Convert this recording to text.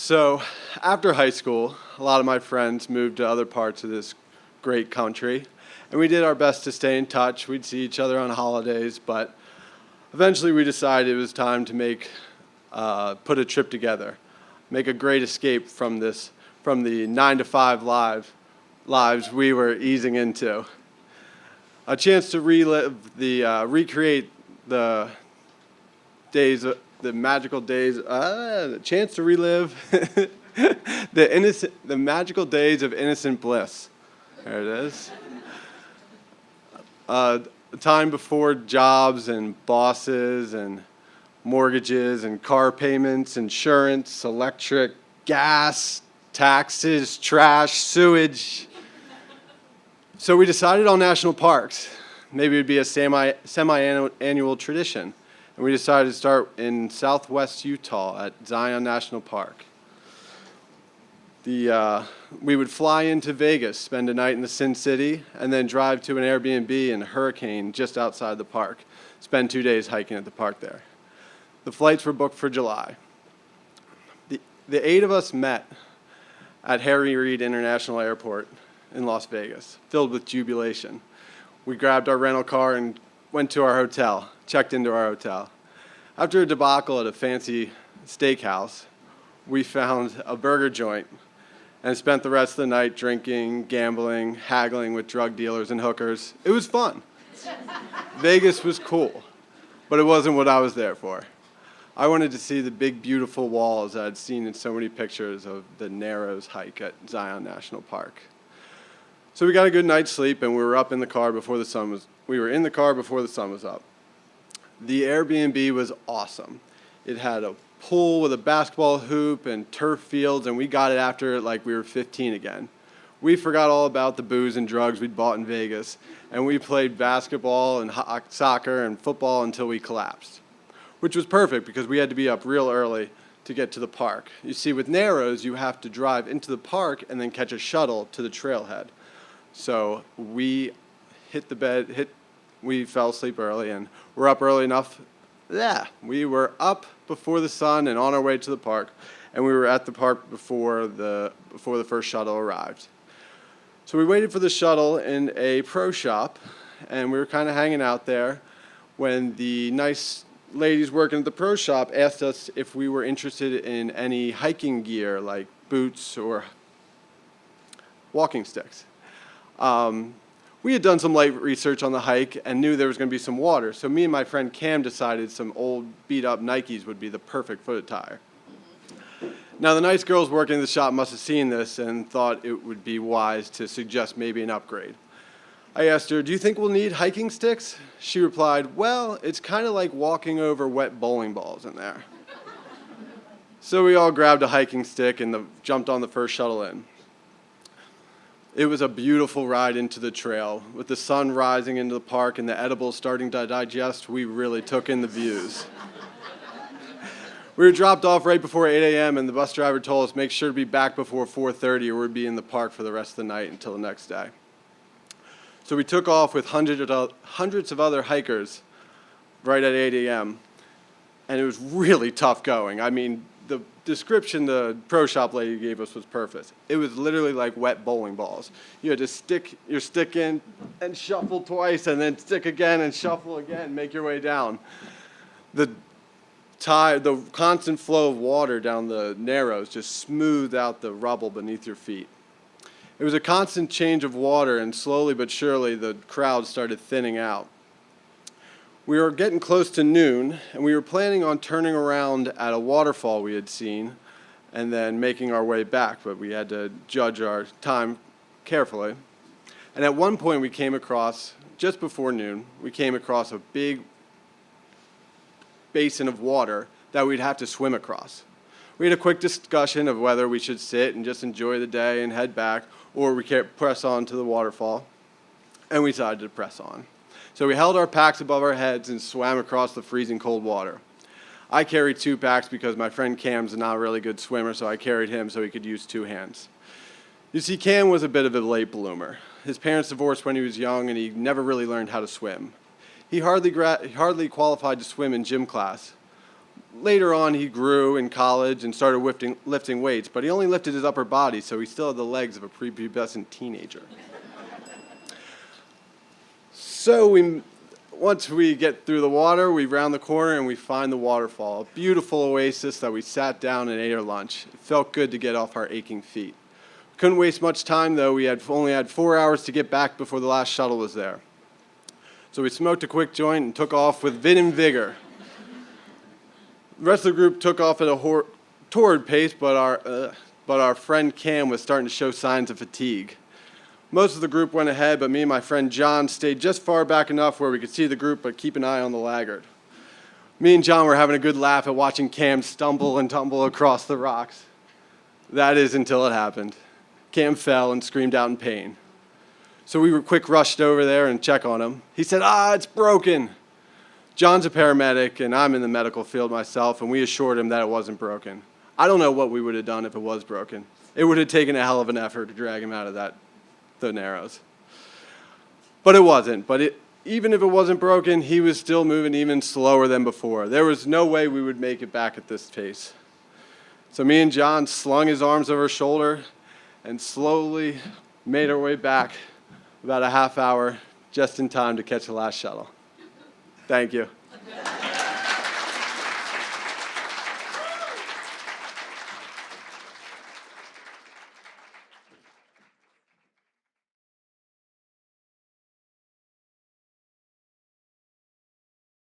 So, after high school, a lot of my friends moved to other parts of this great country, and we did our best to stay in touch. We'd see each other on holidays, but eventually we decided it was time to put a trip together, make a great escape from the 9 to 5 lives we were easing into. A chance to recreate the magical days, a chance to relive the magical days of innocent bliss. There it is. A time before jobs and bosses and mortgages and car payments, insurance, electric, gas, taxes, trash, sewage. So we decided on national parks. Maybe it would be a semi-annual tradition. And we decided to start in southwest Utah at Zion National Park. We would fly into Vegas, spend a night in the Sin City, and then drive to an Airbnb in Hurricane just outside the park. Spend 2 days hiking at the park there. The flights were booked for July. The 8 of us met at Harry Reid International Airport in Las Vegas, filled with jubilation. We grabbed our rental car and went to our hotel, checked into our hotel. After a debacle at a fancy steakhouse, we found a burger joint and spent the rest of the night drinking, gambling, haggling with drug dealers and hookers. It was fun. Vegas was cool, but it wasn't what I was there for. I wanted to see the big, beautiful walls I'd seen in so many pictures of the Narrows hike at Zion National Park. So we got a good night's sleep, and we were in the car before the sun was up. The Airbnb was awesome. It had a pool with a basketball hoop and turf fields, and we got it after it like we were 15 again. We forgot all about the booze and drugs we'd bought in Vegas, and we played basketball and soccer and football until we collapsed, which was perfect because we had to be up real early to get to the park. You see, with Narrows, you have to drive into the park and then catch a shuttle to the trailhead. So we we fell asleep early, and we're up early enough. Yeah, we were up before the sun and on our way to the park, and we were at the park before the first shuttle arrived. So we waited for the shuttle in a pro shop, and we were kind of hanging out there when the nice ladies working at the pro shop asked us if we were interested in any hiking gear like boots or walking sticks. We had done some light research on the hike and knew there was going to be some water, so me and my friend Cam decided some old beat-up Nikes would be the perfect foot attire. Now, the nice girls working in the shop must have seen this and thought it would be wise to suggest maybe an upgrade. I asked her, "Do you think we'll need hiking sticks?" She replied, "Well, it's kind of like walking over wet bowling balls in there." So we all grabbed a hiking stick and jumped on the first shuttle in. It was a beautiful ride into the trail. With the sun rising into the park and the edibles starting to digest, we really took in the views. We were dropped off right before 8 a.m., and the bus driver told us make sure to be back before 4:30 or we'd be in the park for the rest of the night until the next day. So we took off with hundreds of other hikers right at 8 a.m., and it was really tough going. I mean, the description the pro shop lady gave us was perfect. It was literally like wet bowling balls. You had to stick your stick in and shuffle twice, and then stick again and shuffle again, make your way down. The constant flow of water down the Narrows just smoothed out the rubble beneath your feet. It was a constant change of water, and slowly but surely the crowd started thinning out. We were getting close to noon, and we were planning on turning around at a waterfall we had seen and then making our way back, but we had to judge our time carefully. And at one point just before noon, we came across a big basin of water that we'd have to swim across. We had a quick discussion of whether we should sit and just enjoy the day and head back, or we could press on to the waterfall, and we decided to press on. So we held our packs above our heads and swam across the freezing cold water. I carried 2 packs because my friend Cam's not a really good swimmer, so I carried him so he could use 2 hands. You see, Cam was a bit of a late bloomer. His parents divorced when he was young, and he never really learned how to swim. He hardly qualified to swim in gym class, later on, he grew in college and started lifting weights, but he only lifted his upper body, so he still had the legs of a prepubescent teenager. So once we get through the water, we round the corner and we find the waterfall, a beautiful oasis that we sat down and ate our lunch. It felt good to get off our aching feet. Couldn't waste much time, though. We only had 4 hours to get back before the last shuttle was there. So we smoked a quick joint and took off with vim and vigor. The rest of the group took off at a torrid pace, but our friend Cam was starting to show signs of fatigue. Most of the group went ahead, but me and my friend John stayed just far back enough where we could see the group but keep an eye on the laggard. Me and John were having a good laugh at watching Cam stumble and tumble across the rocks. That is until it happened. Cam fell and screamed out in pain. So we were quick rushed over there and check on him. He said, it's broken. John's a paramedic, and I'm in the medical field myself, and we assured him that it wasn't broken. I don't know what we would have done if it was broken. It would have taken a hell of an effort to drag him out of the Narrows. But it wasn't. Even if it wasn't broken, he was still moving even slower than before. There was no way we would make it back at this pace. So me and John slung his arms over his shoulder and slowly made our way back about a half hour just in time to catch the last shuttle. Thank you.